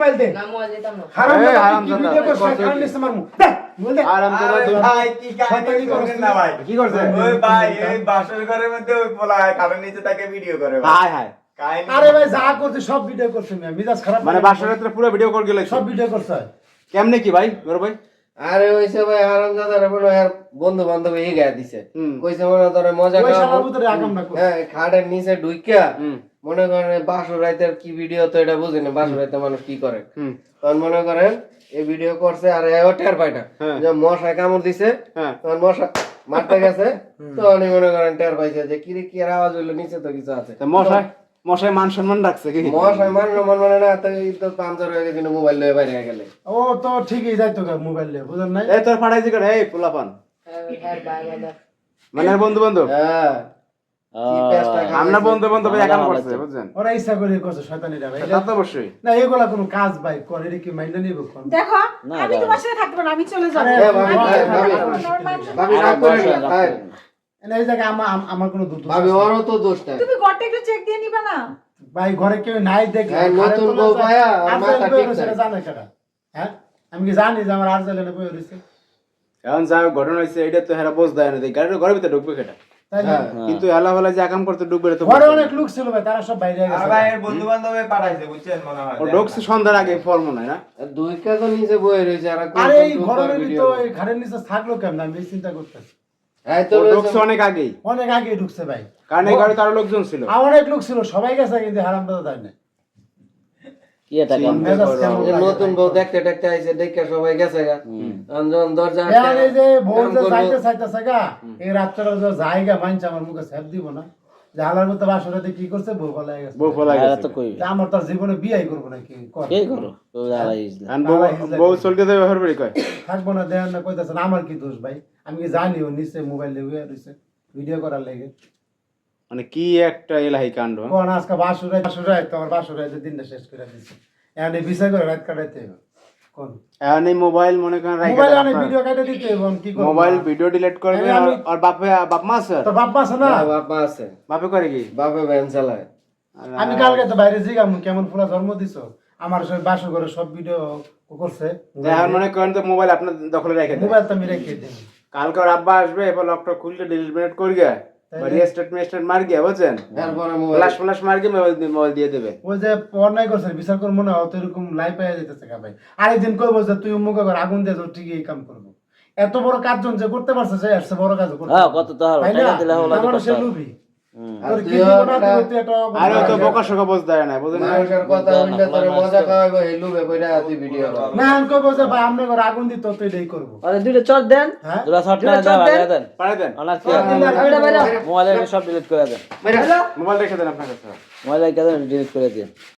Mobile দে না mobile দিতাম না। হারাম কি ভিডিও করছ কারণ নিছে মারমু দে মোবাইল দে আরাম তো ভাই কি কাহিনী করছেন না ভাই? কি করছে ওই ভাই এই বাসর ঘরের মধ্যে ওই পোলা কারণ নিচে তাকে ভিডিও করে ভাই। হাই হাই কাহিনী আরে ভাই যা করতে সব ভিডিও করছ আমি মিজাজ খারাপ মানে বাসর রাতে পুরো ভিডিও কল গেলে সব ভিডিও করছ কেমনে কি ভাই বড় ভাই আরে ওইসে ভাই হারামজাদারে বলো আর বন্ধু বান্ধব এই গায়ে দিছে হুম। কইছে মনে ধরে মজা ওই খাওয়াবো। শালার ভিতরে আকাম না কর হ্যাঁ খাটের নিচে ঢুইকা হুম মনে করেন বাসর রাইতের কি ভিডিও তো এটা বুঝি না বাসর রাইতে মানুষ কি করে হুম তখন মনে করেন এই ভিডিও করছে আর এও টের পায় না হ্যাঁ। যে মশায় কামড় দিছে হ্যাঁ তখন মশা মারতে গেছে তখন মনে করেন টের পাইছে যে কি রে কি আর আওয়াজ হইলো নিচে তো কিছু আছে তা মশাই মান সম্মান রাখছে কি মশায় মানলো মানে না তো এই তো পাঞ্চার হয়ে গেছিল মোবাইল লয়ে বাইরে গেলে ও তো ঠিকই যাইতো মোবাইল নিয়ে বুঝেন নাই এই তোর ফাড়াইছি করে এই পোলাপান হ্যাঁ বাই বাই। মানে বন্ধু বান্ধব হ্যাঁ কি পেস্টা খাইছে। আমরা বন্ধু বান্ধব একাম করছে বুঝছেন ওরা ইচ্ছা করে করছে শয়তানিরা ভাই তা তো অবশ্যই না এগুলা কোনো কাজ ভাই করে এটা কি মাইন্ড নিব কোন দেখো আমি তোমার সাথে থাকতে পারবো না, আমি চলে যাবো। আরে ভাবি, আমি ভাবি, normal- ভাবি রাগ করে না হ্যাঁ। এই জায়গায় আমার কোনো দুঃখ ভাবি ওরও তো দোষ নাই তুমি ঘরটা একটু চেক দিয়ে নিবা না? ভাই ঘরে কেউ নাই দেখে হ্যাঁ, নতুন বউ পায়া আর মাথা ঠিক নাই। জানে কেডা হ্যাঁ আমি কি জানি যে আমার আর জালে বই রইছে এখন যা ঘটনা হয়েছে এটা তো হেরা বোঝ দেয় না গাড়ির ঘরের ভিতরে ঢুকবে কেটা তাই না হ্যাঁ। কিন্তু হেলা ফেলা যে একাম করতে ঢুকবে তো ঘরে অনেক লোক ছিল ভাই তারা সব বাইরে আর গেছে ভাই এর বন্ধু বান্ধবে পাঠাইছে বুঝছেন মনে হয়। ও ঢুকছে সন্ধ্যার আগে ফল মনে হয় না আর দুই কাজ নিচে বয়ে রয়েছে আর আরে এই ঘরের ভিতর এই ঘরের নিচে থাকলো কেমন আমি এই চিন্তা করতেছি এই তো ও ঢুকছে অনেক আগেই অনেক আগে ঢুকছে ভাই কারণ এই ঘরে তার লোকজন ছিল আর অনেক লোক ছিল সবাই গেছে কিন্তু হারাম দাদা যায় না কি এটা কেমন মেজাজ কেমন লাগে নতুন বউ দেখতে দেখতে আইছে দেখে সবাই গেছে গা যখন দরজা আর এই যে বউ যে যাইতে চাইতেছে গা এই রাত্রে যে জায়গা মানছে আমার মুখে স্যাপ দিব না যে হালার মতো বাসরাতে কি করছে বউ ফলাই গেছে বউ ফলা এটা গেছে তো কই যে আমার তার জীবনে বিয়াই করবো না কি কর কে করো তো দাঁড়াই ইসলাম কারণ বউ চলকে দেবে ঘর বাড়ি কয় থাকবো না দেন না কইতাছেন আমার কি দোষ ভাই আমি কি জানি ও নিচে মোবাইল দিয়ে রইছে ভিডিও করার লাগে মানে কি একটা এলাহি কাণ্ড হ্যাঁ? কোন আজকে বাসুরাই তো আমার বাসুরাই দিনটা শেষ করে দিছে এখন এই বিষয় করে রাত কাটাইতে হবে কোন এখন এই মোবাইল মনে করেন মোবাইল অনেক ভিডিও কাটে দিতে হবে আমি কি করব মোবাইল ভিডিও ডিলিট করবে আরে আমি- আর বাপ মা আছে তো বাপ আছে না বাবা আছে বাপে করে কি বাপে ভ্যান চালায় আমি কালকে তো বাইরে জিগাম কেমন ফুলা জন্ম দিছো আমার সব বাসু করে সব ভিডিও করছে এখন মনে করেন তো মোবাইল আপনার দখলে রেখে দেন মোবাইল তো আমি রেখে দিই কালকে ওর আব্বা আসবে এবার লকটা খুললে ডিলিট মিনিট করে গিয়ে বা রিস্টার্ট মার গিয়ে বুঝছেন তারপরে মোবাইল ফ্লাশ মার গিয়ে মোবাইল দিয়ে দেবে ওই যে অন্যায় করছে বিচার করবো না অত এরকম লাই পাইয়া যেতেছে কা ভাই আরেকদিন কইবো যে তুই অমুক করে আগুন দিয়ে ঠিকই এই কাম করবো এত বড় কাজজন যে করতে পারছে যে এর চেয়ে বড় কাজ করতে হ্যাঁ পারবে। কত তো হলো তাই টাকা না? দিলে হলো আমার সে লুবি আর তোর কি তুইও জীবন আছে, একটা তুই একটা আর তো বোকা শোকা বোঝ দেয় না বুঝেন না মানুষের কথা বললে তোর মজা খাওয়াইবো এই লুবে কইরা তুই ভিডিও কর না আমি কইবো যে ভাই আমরা করে আগুন দিত তো এটাই করবো আরে দুইটা চট দেন হ্যাঁ? দুইটা শট দুইটা মেরে দাও চট দেন। আগে দেন পারে দেন অনার কি চট দিলে আর ওইটা বাইরে। মোবাইলে সব ডিলিট করে দেন মোবাইল রেখে দেন আপনার কাছে মোবাইল রেখে দেন ডিলিট করে দেন